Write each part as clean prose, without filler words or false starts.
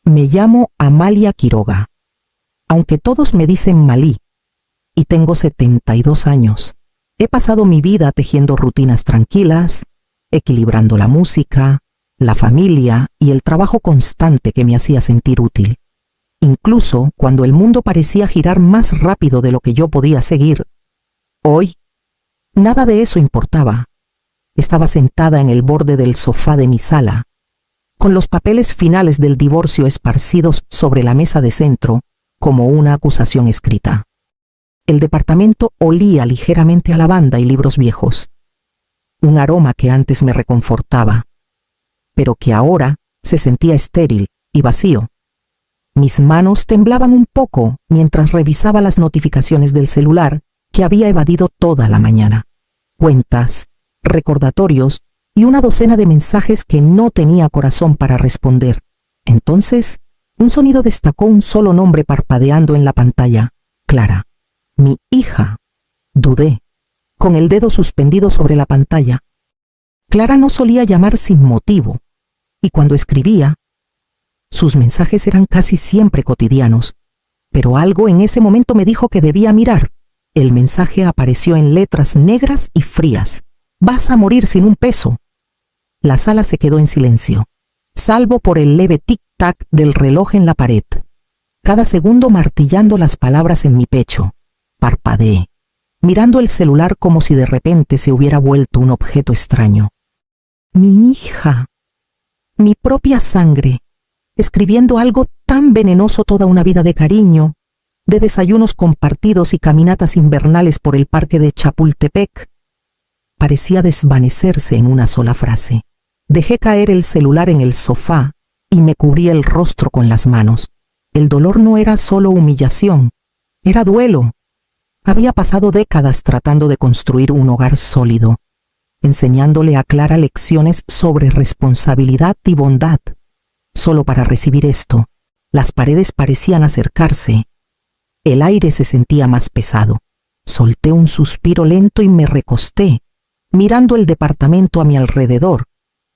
Me llamo Amalia Quiroga, aunque todos me dicen Malí, y tengo 72 años. He pasado mi vida tejiendo rutinas tranquilas, equilibrando la música, la familia y el trabajo constante que me hacía sentir útil. Incluso cuando el mundo parecía girar más rápido de lo que yo podía seguir, hoy, nada de eso importaba. Estaba sentada en el borde del sofá de mi sala, con los papeles finales del divorcio esparcidos sobre la mesa de centro como una acusación escrita. El departamento olía ligeramente a lavanda y libros viejos, un aroma que antes me reconfortaba, pero que ahora se sentía estéril y vacío. Mis manos temblaban un poco mientras revisaba las notificaciones del celular que había evadido toda la mañana. Cuentas, recordatorios y una docena de mensajes que no tenía corazón para responder. Entonces, un sonido destacó un solo nombre parpadeando en la pantalla: Clara. Mi hija. Dudé, con el dedo suspendido sobre la pantalla. Clara no solía llamar sin motivo, y cuando escribía, sus mensajes eran casi siempre cotidianos, pero algo en ese momento me dijo que debía mirar. El mensaje apareció en letras negras y frías: Vas a morir sin un peso. La sala se quedó en silencio, salvo por el leve tic-tac del reloj en la pared, cada segundo martillando las palabras en mi pecho. Parpadeé, mirando el celular como si de repente se hubiera vuelto un objeto extraño. Mi hija, mi propia sangre, escribiendo algo tan venenoso toda una vida de cariño, de desayunos compartidos y caminatas invernales por el parque de Chapultepec, parecía desvanecerse en una sola frase. Dejé caer el celular en el sofá y me cubrí el rostro con las manos. El dolor no era solo humillación, era duelo. Había pasado décadas tratando de construir un hogar sólido, enseñándole a Clara lecciones sobre responsabilidad y bondad. Solo para recibir esto, las paredes parecían acercarse. El aire se sentía más pesado. Solté un suspiro lento y me recosté, mirando el departamento a mi alrededor.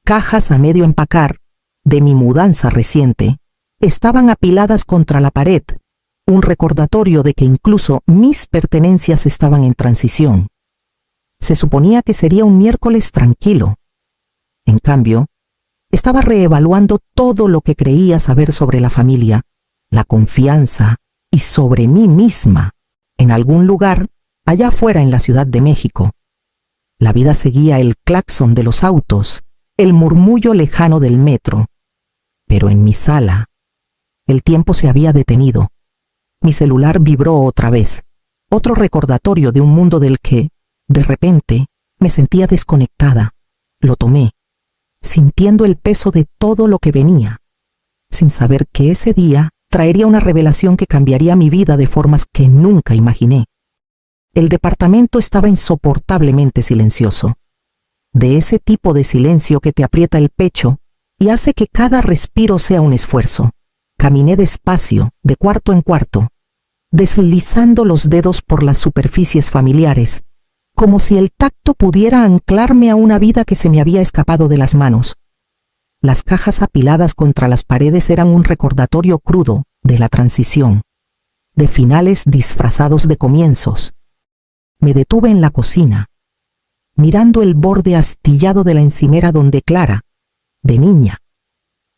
Cajas a medio empacar, de mi mudanza reciente, estaban apiladas contra la pared, un recordatorio de que incluso mis pertenencias estaban en transición. Se suponía que sería un miércoles tranquilo. En cambio, estaba reevaluando todo lo que creía saber sobre la familia, la confianza y sobre mí misma, en algún lugar allá afuera en la Ciudad de México. La vida seguía el claxon de los autos, el murmullo lejano del metro, pero en mi sala, el tiempo se había detenido. Mi celular vibró otra vez, otro recordatorio de un mundo del que, de repente, me sentía desconectada. Lo tomé, sintiendo el peso de todo lo que venía, sin saber que ese día traería una revelación que cambiaría mi vida de formas que nunca imaginé. El departamento estaba insoportablemente silencioso, de ese tipo de silencio que te aprieta el pecho y hace que cada respiro sea un esfuerzo. Caminé despacio, de cuarto en cuarto, deslizando los dedos por las superficies familiares, como si el tacto pudiera anclarme a una vida que se me había escapado de las manos. Las cajas apiladas contra las paredes eran un recordatorio crudo de la transición, de finales disfrazados de comienzos. Me detuve en la cocina, mirando el borde astillado de la encimera donde Clara, de niña,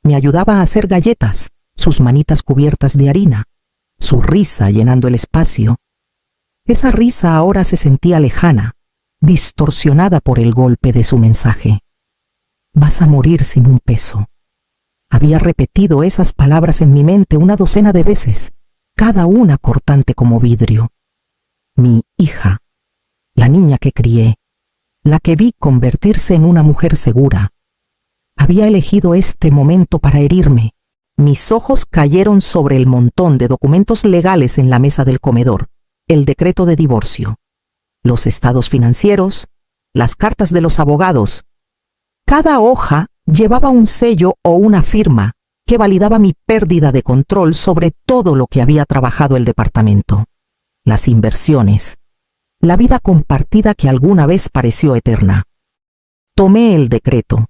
me ayudaba a hacer galletas, sus manitas cubiertas de harina, su risa llenando el espacio. Esa risa ahora se sentía lejana, distorsionada por el golpe de su mensaje. Vas a morir sin un peso. Había repetido esas palabras en mi mente una docena de veces, cada una cortante como vidrio. Mi hija, la niña que crié, la que vi convertirse en una mujer segura, había elegido este momento para herirme. Mis ojos cayeron sobre el montón de documentos legales en la mesa del comedor: el decreto de divorcio, los estados financieros, las cartas de los abogados. Cada hoja llevaba un sello o una firma que validaba mi pérdida de control sobre todo lo que había trabajado el departamento. Las inversiones, la vida compartida que alguna vez pareció eterna. Tomé el decreto,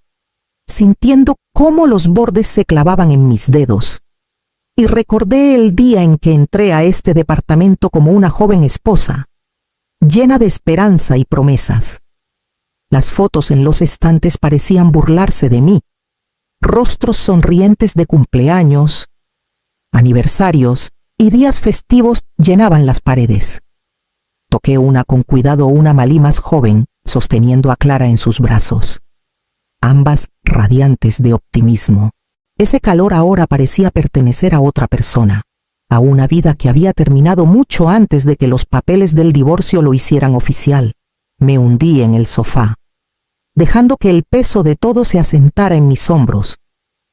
sintiendo cómo los bordes se clavaban en mis dedos, y recordé el día en que entré a este departamento como una joven esposa, llena de esperanza y promesas. Las fotos en los estantes parecían burlarse de mí. Rostros sonrientes de cumpleaños, aniversarios y días festivos llenaban las paredes. Toqué una con cuidado, una Malí más joven, sosteniendo a Clara en sus brazos. Ambas radiantes de optimismo. Ese calor ahora parecía pertenecer a otra persona, a una vida que había terminado mucho antes de que los papeles del divorcio lo hicieran oficial. Me hundí en el sofá, dejando que el peso de todo se asentara en mis hombros.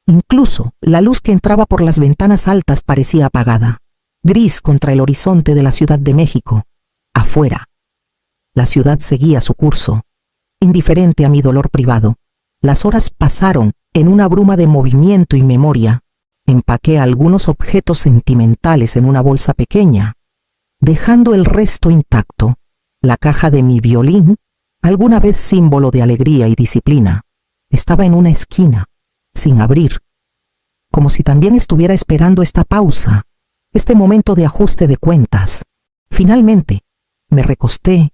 Incluso la luz que entraba por las ventanas altas parecía apagada, gris contra el horizonte de la Ciudad de México. Afuera, la ciudad seguía su curso, indiferente a mi dolor privado. Las horas pasaron en una bruma de movimiento y memoria. Empaqué algunos objetos sentimentales en una bolsa pequeña, dejando el resto intacto. La caja de mi violín, alguna vez símbolo de alegría y disciplina, estaba en una esquina, sin abrir, como si también estuviera esperando esta pausa, este momento de ajuste de cuentas. Finalmente, me recosté,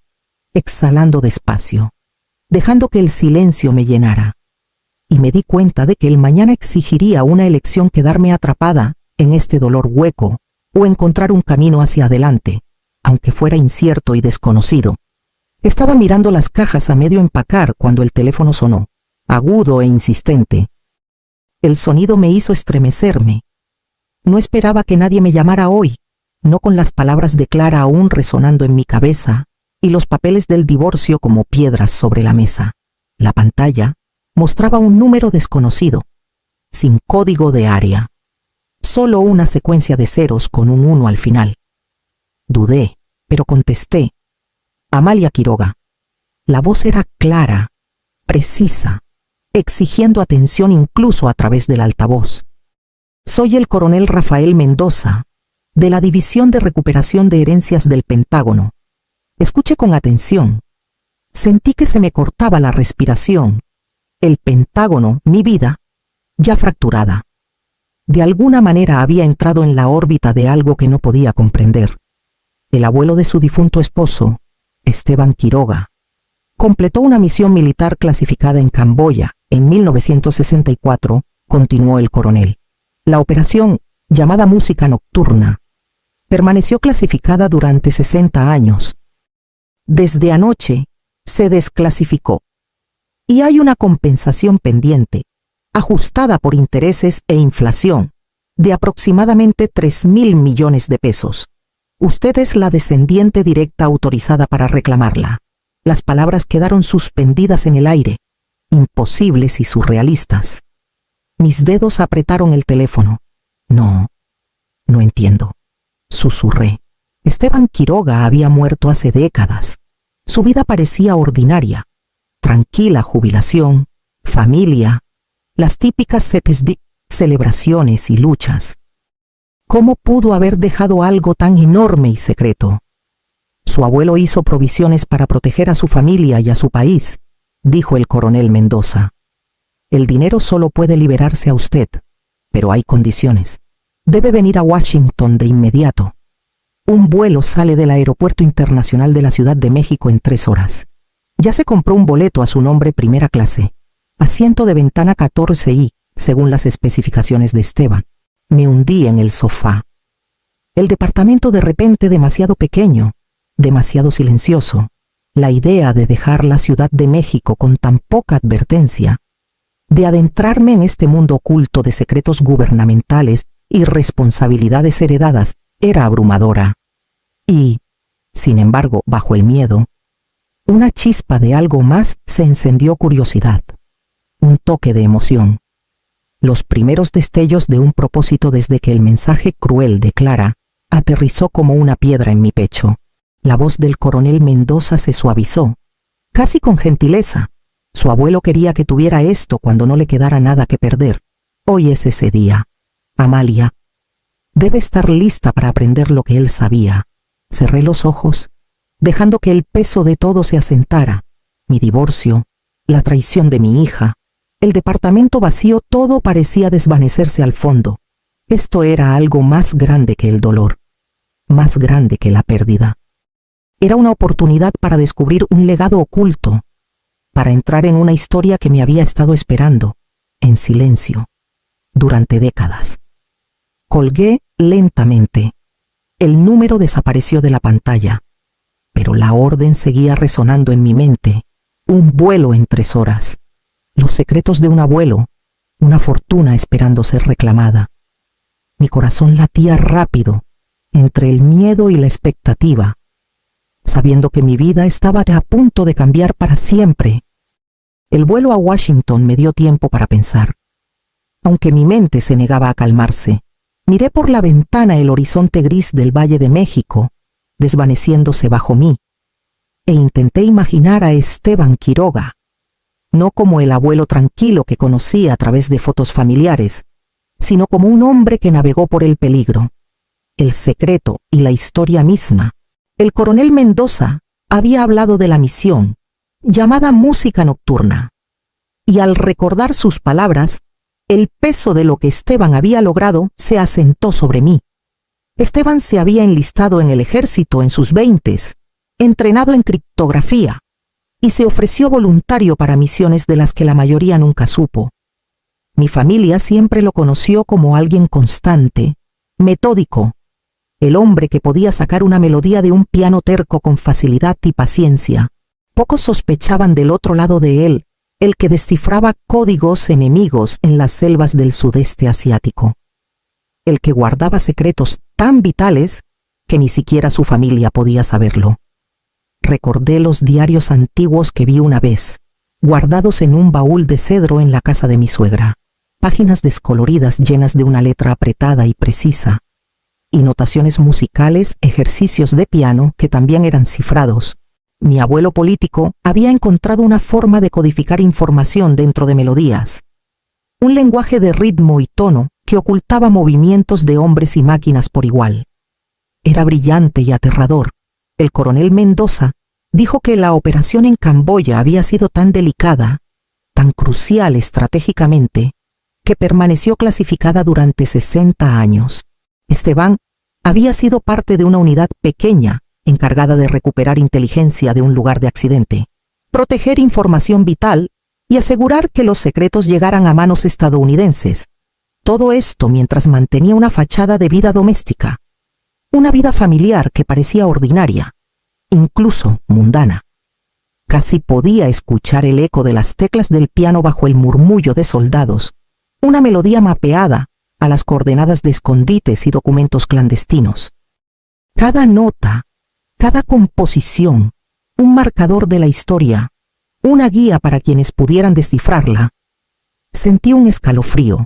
exhalando despacio, dejando que el silencio me llenara. Y me di cuenta de que el mañana exigiría una elección: quedarme atrapada en este dolor hueco o encontrar un camino hacia adelante, aunque fuera incierto y desconocido. Estaba mirando las cajas a medio empacar cuando el teléfono sonó, agudo e insistente. El sonido me hizo estremecerme. No esperaba que nadie me llamara hoy, no con las palabras de Clara aún resonando en mi cabeza y los papeles del divorcio como piedras sobre la mesa. La pantalla mostraba un número desconocido, sin código de área, solo una secuencia de ceros con un 1 al final. Dudé, pero contesté. Amalia Quiroga. La voz era clara, precisa, exigiendo atención incluso a través del altavoz. Soy el coronel Rafael Mendoza, de la División de Recuperación de Herencias del Pentágono. Escuche con atención. Sentí que se me cortaba la respiración. El Pentágono, mi vida, ya fracturada. De alguna manera había entrado en la órbita de algo que no podía comprender. El abuelo de su difunto esposo, Esteban Quiroga, completó una misión militar clasificada en Camboya en 1964, continuó el coronel. La operación, llamada Música Nocturna, permaneció clasificada durante 60 años. Desde anoche se desclasificó. Y hay una compensación pendiente, ajustada por intereses e inflación, de aproximadamente 3.000 millones de pesos. Usted es la descendiente directa autorizada para reclamarla. Las palabras quedaron suspendidas en el aire, imposibles y surrealistas. Mis dedos apretaron el teléfono. No entiendo, susurré. Esteban Quiroga había muerto hace décadas. Su vida parecía ordinaria. Tranquila jubilación, familia, las típicas celebraciones y luchas. ¿Cómo pudo haber dejado algo tan enorme y secreto? Su abuelo hizo provisiones para proteger a su familia y a su país, dijo el coronel Mendoza. El dinero solo puede liberarse a usted, pero hay condiciones. Debe venir a Washington de inmediato. Un vuelo sale del Aeropuerto Internacional de la Ciudad de México en 3 horas. Ya se compró un boleto a su nombre primera clase, asiento de ventana 14i, según las especificaciones de Esteban. Me hundí en el sofá. El departamento de repente demasiado pequeño, demasiado silencioso. La idea de dejar la Ciudad de México con tan poca advertencia, de adentrarme en este mundo oculto de secretos gubernamentales y responsabilidades heredadas, era abrumadora. Y, sin embargo, bajo el miedo, una chispa de algo más se encendió: curiosidad, un toque de emoción. Los primeros destellos de un propósito desde que el mensaje cruel de Clara aterrizó como una piedra en mi pecho. La voz del coronel Mendoza se suavizó, casi con gentileza. Su abuelo quería que tuviera esto cuando no le quedara nada que perder. Hoy es ese día. Amalia debe estar lista para aprender lo que él sabía. Cerré los ojos, dejando que el peso de todo se asentara. Mi divorcio, la traición de mi hija, el departamento vacío, todo parecía desvanecerse al fondo. Esto era algo más grande que el dolor, más grande que la pérdida. Era una oportunidad para descubrir un legado oculto, para entrar en una historia que me había estado esperando, en silencio, durante décadas. Colgué lentamente. El número desapareció de la pantalla, pero la orden seguía resonando en mi mente. Un vuelo en 3 horas. Los secretos de un abuelo, una fortuna esperando ser reclamada. Mi corazón latía rápido, entre el miedo y la expectativa, sabiendo que mi vida estaba a punto de cambiar para siempre. El vuelo a Washington me dio tiempo para pensar. Aunque mi mente se negaba a calmarse, miré por la ventana el horizonte gris del Valle de México, desvaneciéndose bajo mí, e intenté imaginar a Esteban Quiroga, no como el abuelo tranquilo que conocí a través de fotos familiares, sino como un hombre que navegó por el peligro, el secreto y la historia misma. El coronel Mendoza había hablado de la misión, llamada música nocturna, y al recordar sus palabras, el peso de lo que Esteban había logrado se asentó sobre mí. Esteban se había enlistado en el ejército en sus 20s, entrenado en criptografía, y se ofreció voluntario para misiones de las que la mayoría nunca supo. Mi familia siempre lo conoció como alguien constante, metódico, el hombre que podía sacar una melodía de un piano terco con facilidad y paciencia. Pocos sospechaban del otro lado de él, el que descifraba códigos enemigos en las selvas del sudeste asiático, el que guardaba secretos tan vitales que ni siquiera su familia podía saberlo. Recordé los diarios antiguos que vi una vez, guardados en un baúl de cedro en la casa de mi suegra, páginas descoloridas llenas de una letra apretada y precisa, y notaciones musicales, ejercicios de piano que también eran cifrados. Mi abuelo político había encontrado una forma de codificar información dentro de melodías, un lenguaje de ritmo y tono que ocultaba movimientos de hombres y máquinas por igual. Era brillante y aterrador. El coronel Mendoza dijo que la operación en Camboya había sido tan delicada, tan crucial estratégicamente, que permaneció clasificada durante 60 años. Esteban había sido parte de una unidad pequeña encargada de recuperar inteligencia de un lugar de accidente, proteger información vital y asegurar que los secretos llegaran a manos estadounidenses. Todo esto mientras mantenía una fachada de vida doméstica, una vida familiar que parecía ordinaria, incluso mundana. Casi podía escuchar el eco de las teclas del piano bajo el murmullo de soldados, una melodía mapeada a las coordenadas de escondites y documentos clandestinos. Cada nota, cada composición, un marcador de la historia, una guía para quienes pudieran descifrarla. Sentí un escalofrío.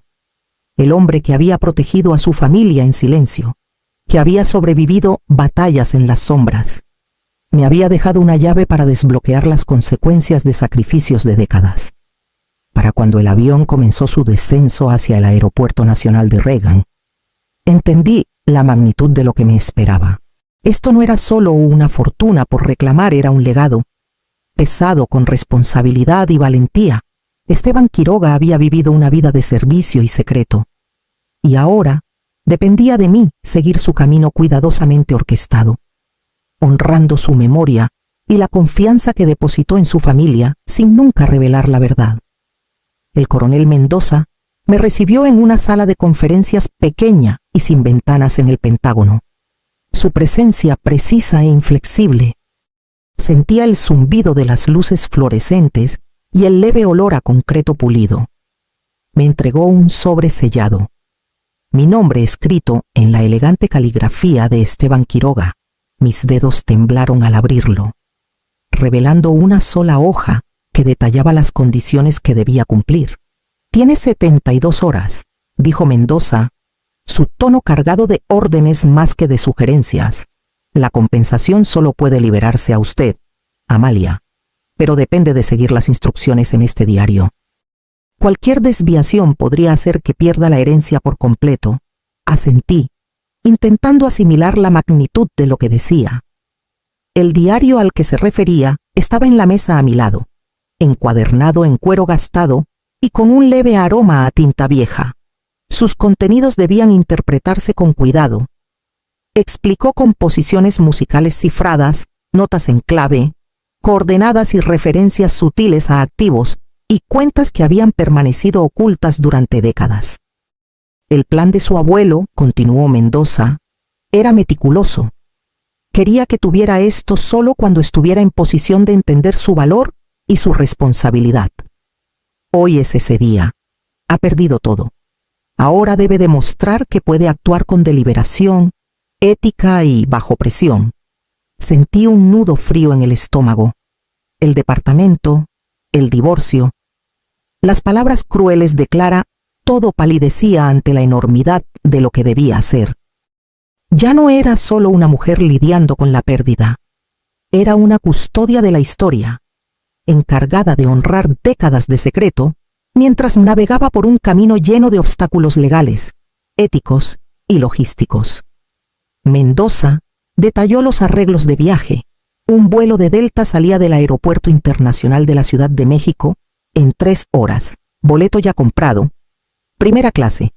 El hombre que había protegido a su familia en silencio, que había sobrevivido batallas en las sombras, me había dejado una llave para desbloquear las consecuencias de sacrificios de décadas. Para cuando el avión comenzó su descenso hacia el Aeropuerto Nacional de Reagan, entendí la magnitud de lo que me esperaba. Esto no era solo una fortuna por reclamar, era un legado, pesado con responsabilidad y valentía. Esteban Quiroga había vivido una vida de servicio y secreto, y ahora dependía de mí seguir su camino cuidadosamente orquestado, honrando su memoria y la confianza que depositó en su familia sin nunca revelar la verdad. El coronel Mendoza me recibió en una sala de conferencias pequeña y sin ventanas en el Pentágono. Su presencia precisa e inflexible. Sentía el zumbido de las luces fluorescentes y el leve olor a concreto pulido. Me entregó un sobre sellado, mi nombre escrito en la elegante caligrafía de Esteban Quiroga. Mis dedos temblaron al abrirlo, revelando una sola hoja que detallaba las condiciones que debía cumplir. «Tiene 72 horas», dijo Mendoza, su tono cargado de órdenes más que de sugerencias. «La compensación solo puede liberarse a usted, Amalia, pero depende de seguir las instrucciones en este diario. Cualquier desviación podría hacer que pierda la herencia por completo». Asentí, intentando asimilar la magnitud de lo que decía. El diario al que se refería estaba en la mesa a mi lado, encuadernado en cuero gastado y con un leve aroma a tinta vieja. Sus contenidos debían interpretarse con cuidado. Explicó composiciones musicales cifradas, notas en clave, coordenadas y referencias sutiles a activos y cuentas que habían permanecido ocultas durante décadas. El plan de su abuelo, continuó Mendoza, era meticuloso. Quería que tuviera esto solo cuando estuviera en posición de entender su valor y su responsabilidad. Hoy es ese día. Ha perdido todo. Ahora debe demostrar que puede actuar con deliberación, ética y bajo presión. Sentí un nudo frío en el estómago. El departamento, el divorcio. Las palabras crueles de Clara, todo palidecía ante la enormidad de lo que debía hacer. Ya no era solo una mujer lidiando con la pérdida. Era una custodia de la historia, encargada de honrar décadas de secreto, mientras navegaba por un camino lleno de obstáculos legales, éticos y logísticos. Mendoza detalló los arreglos de viaje. Un vuelo de Delta salía del Aeropuerto Internacional de la Ciudad de México en 3 horas, boleto ya comprado, primera clase,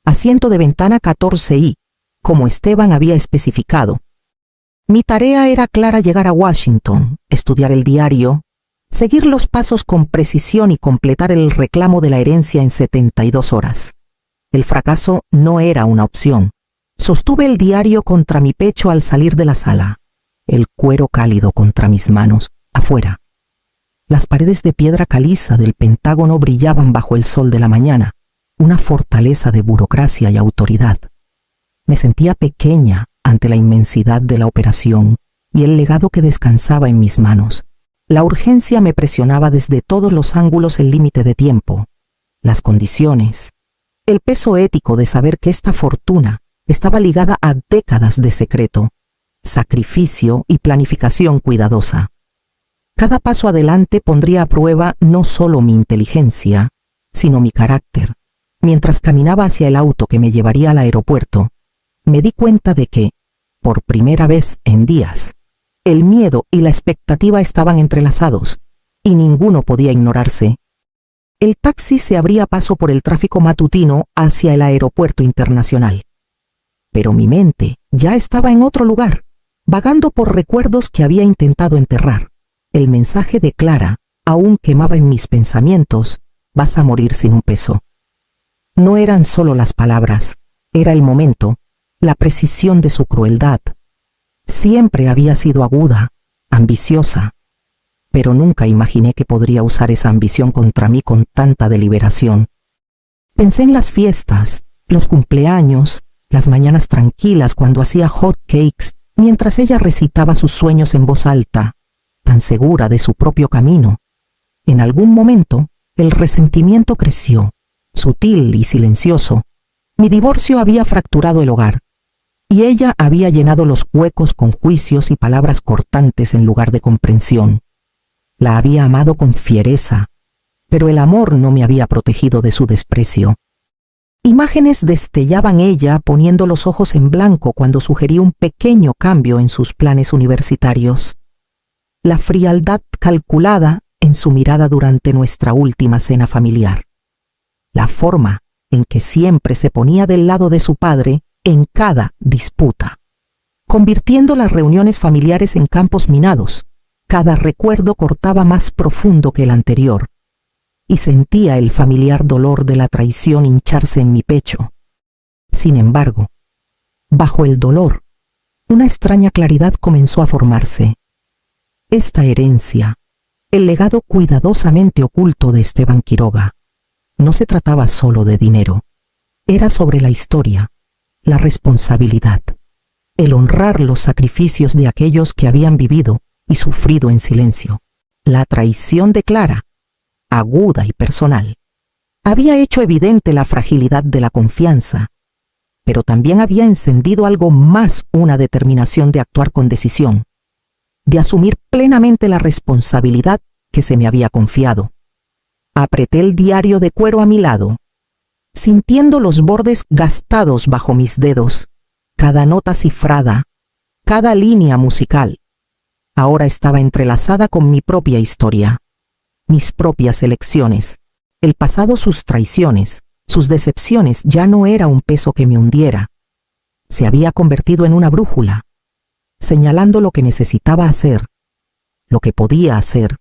asiento de ventana 14i, como Esteban había especificado. Mi tarea era clara: llegar a Washington, estudiar el diario, seguir los pasos con precisión y completar el reclamo de la herencia en 72 horas. El fracaso no era una opción. Sostuve el diario contra mi pecho al salir de la sala, el cuero cálido contra mis manos, afuera. Las paredes de piedra caliza del Pentágono brillaban bajo el sol de la mañana, una fortaleza de burocracia y autoridad. Me sentía pequeña ante la inmensidad de la operación y el legado que descansaba en mis manos. La urgencia me presionaba desde todos los ángulos: el límite de tiempo, las condiciones, el peso ético de saber que esta fortuna estaba ligada a décadas de secreto, sacrificio y planificación cuidadosa. Cada paso adelante pondría a prueba no solo mi inteligencia, sino mi carácter. Mientras caminaba hacia el auto que me llevaría al aeropuerto, me di cuenta de que, por primera vez en días, el miedo y la expectativa estaban entrelazados, y ninguno podía ignorarse. El taxi se abría paso por el tráfico matutino hacia el aeropuerto internacional. Pero mi mente ya estaba en otro lugar, vagando por recuerdos que había intentado enterrar. El mensaje de Clara aún quemaba en mis pensamientos: vas a morir sin un peso. No eran solo las palabras, era el momento, la precisión de su crueldad. Siempre había sido aguda, ambiciosa, pero nunca imaginé que podría usar esa ambición contra mí con tanta deliberación. Pensé en las fiestas, los cumpleaños, las mañanas tranquilas cuando hacía hot cakes mientras ella recitaba sus sueños en voz alta, tan segura de su propio camino. En algún momento, el resentimiento creció, sutil y silencioso. Mi divorcio había fracturado el hogar, y ella había llenado los huecos con juicios y palabras cortantes en lugar de comprensión. La había amado con fiereza, pero el amor no me había protegido de su desprecio. Imágenes destellaban ella poniendo los ojos en blanco cuando sugerí un pequeño cambio en sus planes universitarios. La frialdad calculada en su mirada durante nuestra última cena familiar. La forma en que siempre se ponía del lado de su padre en cada disputa, convirtiendo las reuniones familiares en campos minados. Cada recuerdo cortaba más profundo que el anterior, y sentía el familiar dolor de la traición hincharse en mi pecho. Sin embargo, bajo el dolor, una extraña claridad comenzó a formarse. Esta herencia, el legado cuidadosamente oculto de Esteban Quiroga, no se trataba solo de dinero. Era sobre la historia, la responsabilidad, el honrar los sacrificios de aquellos que habían vivido y sufrido en silencio. La traición de Clara, aguda y personal, había hecho evidente la fragilidad de la confianza, pero también había encendido algo más: una determinación de actuar con decisión, de asumir plenamente la responsabilidad que se me había confiado. Apreté el diario de cuero a mi lado, sintiendo los bordes gastados bajo mis dedos, cada nota cifrada, cada línea musical. Ahora estaba entrelazada con mi propia historia, mis propias elecciones, el pasado, sus traiciones, Sus decepciones ya no era un peso que me hundiera. Se había convertido en una brújula, señalando lo que necesitaba hacer, lo que podía hacer,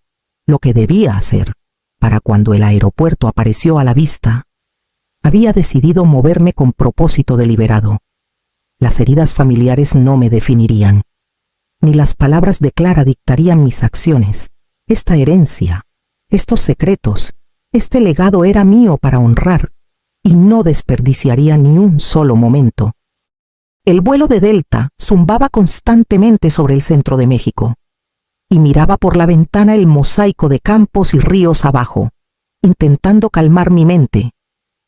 lo que debía hacer. Para cuando el aeropuerto apareció a la vista, había decidido moverme con propósito deliberado. Las heridas familiares no me definirían, ni las palabras de Clara dictarían mis acciones. Esta herencia, estos secretos, este legado era mío para honrar, y no desperdiciaría ni un solo momento. El vuelo de Delta zumbaba constantemente sobre el centro de México, y miraba por la ventana el mosaico de campos y ríos abajo, intentando calmar mi mente.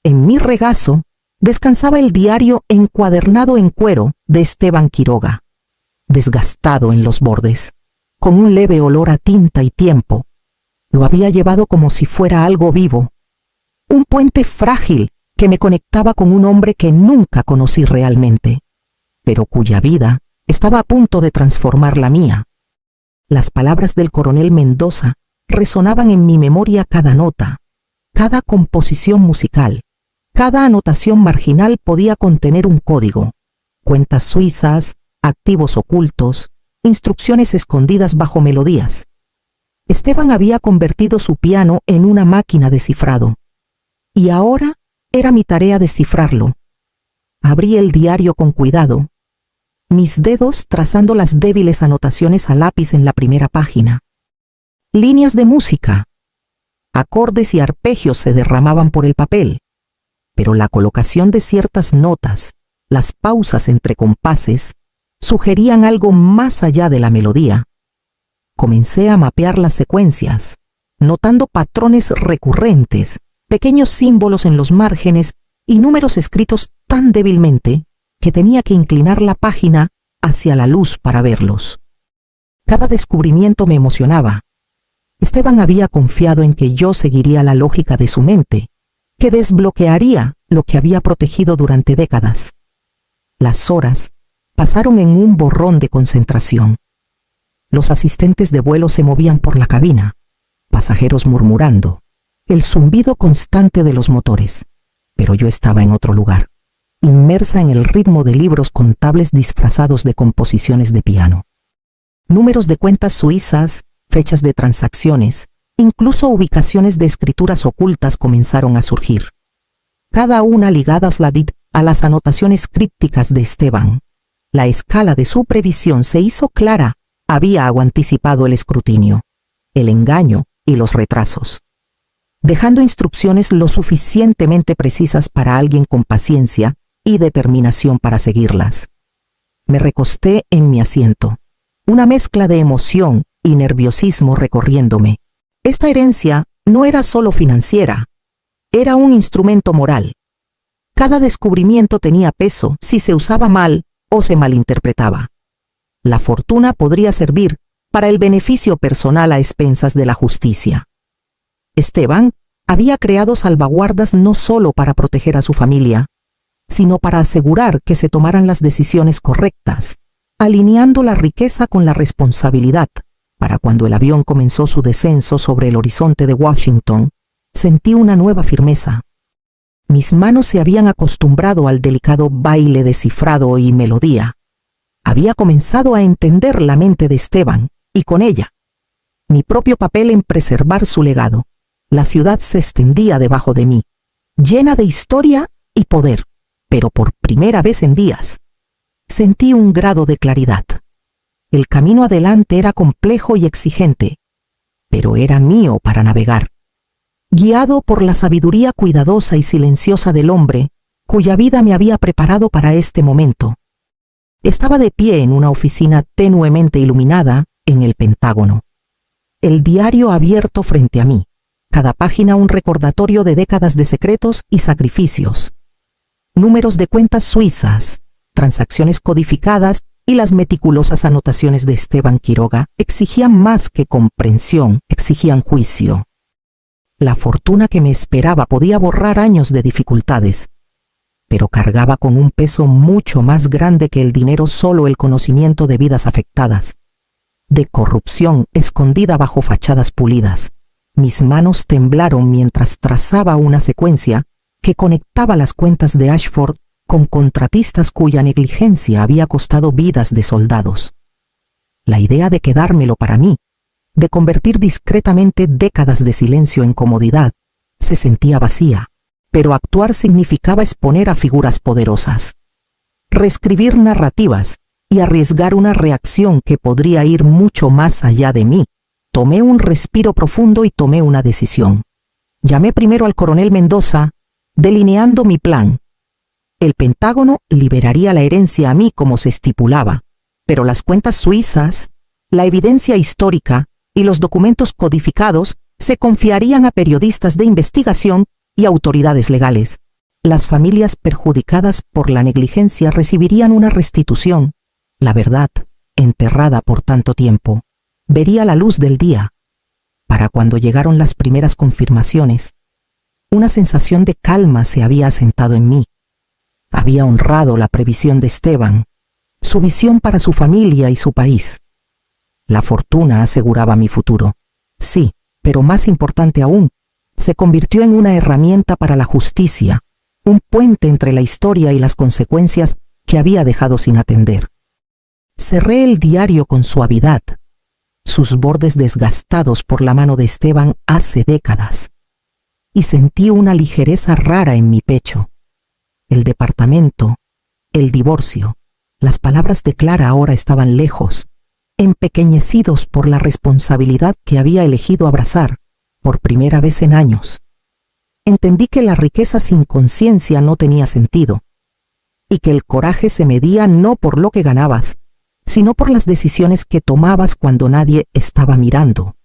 En mi regazo descansaba el diario encuadernado en cuero de Esteban Quiroga, desgastado en los bordes, con un leve olor a tinta y tiempo. Lo había llevado como si fuera algo vivo, un puente frágil que me conectaba con un hombre que nunca conocí realmente, pero cuya vida estaba a punto de transformar la mía. Las palabras del coronel Mendoza resonaban en mi memoria cada nota, cada composición musical, cada anotación marginal podía contener un código, cuentas suizas, activos ocultos, instrucciones escondidas bajo melodías. Esteban había convertido su piano en una máquina de cifrado, y ahora era mi tarea descifrarlo. Abrí el diario con cuidado, mis dedos trazando las débiles anotaciones a lápiz en la primera página. Líneas de música, acordes y arpegios se derramaban por el papel, pero la colocación de ciertas notas, las pausas entre compases, sugerían algo más allá de la melodía. Comencé a mapear las secuencias, notando patrones recurrentes, pequeños símbolos en los márgenes y números escritos tan débilmente que tenía que inclinar la página hacia la luz para verlos. Cada descubrimiento me emocionaba. Esteban había confiado en que yo seguiría la lógica de su mente, que desbloquearía lo que había protegido durante décadas. Las horas pasaron en un borrón de concentración. Los asistentes de vuelo se movían por la cabina, pasajeros murmurando, el zumbido constante de los motores, pero yo estaba en otro lugar, inmersa en el ritmo de libros contables disfrazados de composiciones de piano. Números de cuentas suizas, fechas de transacciones, incluso ubicaciones de escrituras ocultas comenzaron a surgir, cada una ligadas a las anotaciones crípticas de Esteban. La escala de su previsión se hizo clara, había anticipado el escrutinio, el engaño y los retrasos, dejando instrucciones lo suficientemente precisas para alguien con paciencia y determinación para seguirlas. Me recosté en mi asiento, una mezcla de emoción y nerviosismo recorriéndome. Esta herencia no era solo financiera, era un instrumento moral. Cada descubrimiento tenía peso si se usaba mal o se malinterpretaba. La fortuna podría servir para el beneficio personal a expensas de la justicia. Esteban había creado salvaguardas no solo para proteger a su familia, sino para asegurar que se tomaran las decisiones correctas, alineando la riqueza con la responsabilidad. Para cuando el avión comenzó su descenso sobre el horizonte de Washington, sentí una nueva firmeza. Mis manos se habían acostumbrado al delicado baile de cifrado y melodía. Había comenzado a entender la mente de Esteban, y con ella, mi propio papel en preservar su legado. La ciudad se extendía debajo de mí, llena de historia y poder, pero por primera vez en días, sentí un grado de claridad. El camino adelante era complejo y exigente, pero era mío para navegar, guiado por la sabiduría cuidadosa y silenciosa del hombre, cuya vida me había preparado para este momento. Estaba de pie en una oficina tenuemente iluminada en el Pentágono. El diario abierto frente a mí, cada página un recordatorio de décadas de secretos y sacrificios. Números de cuentas suizas, transacciones codificadas y las meticulosas anotaciones de Esteban Quiroga exigían más que comprensión, exigían juicio. La fortuna que me esperaba podía borrar años de dificultades, pero cargaba con un peso mucho más grande que el dinero solo el conocimiento de vidas afectadas, de corrupción escondida bajo fachadas pulidas. Mis manos temblaron mientras trazaba una secuencia que conectaba las cuentas de Ashford con contratistas cuya negligencia había costado vidas de soldados. La idea de quedármelo para mí, de convertir discretamente décadas de silencio en comodidad, se sentía vacía, pero actuar significaba exponer a figuras poderosas, reescribir narrativas y arriesgar una reacción que podría ir mucho más allá de mí. Tomé un respiro profundo y tomé una decisión. Llamé primero al coronel Mendoza, delineando mi plan. El Pentágono liberaría la herencia a mí como se estipulaba, pero las cuentas suizas, la evidencia histórica y los documentos codificados se confiarían a periodistas de investigación y autoridades legales. Las familias perjudicadas por la negligencia recibirían una restitución. La verdad, enterrada por tanto tiempo, vería la luz del día. Para cuando llegaron las primeras confirmaciones, una sensación de calma se había asentado en mí. Había honrado la previsión de Esteban, su visión para su familia y su país. La fortuna aseguraba mi futuro. Sí, pero más importante aún, se convirtió en una herramienta para la justicia, un puente entre la historia y las consecuencias que había dejado sin atender. Cerré el diario con suavidad, sus bordes desgastados por la mano de Esteban hace décadas, y sentí una ligereza rara en mi pecho. El departamento, el divorcio, las palabras de Clara ahora estaban lejos, empequeñecidos por la responsabilidad que había elegido abrazar por primera vez en años. Entendí que la riqueza sin conciencia no tenía sentido, y que el coraje se medía no por lo que ganabas, sino por las decisiones que tomabas cuando nadie estaba mirando.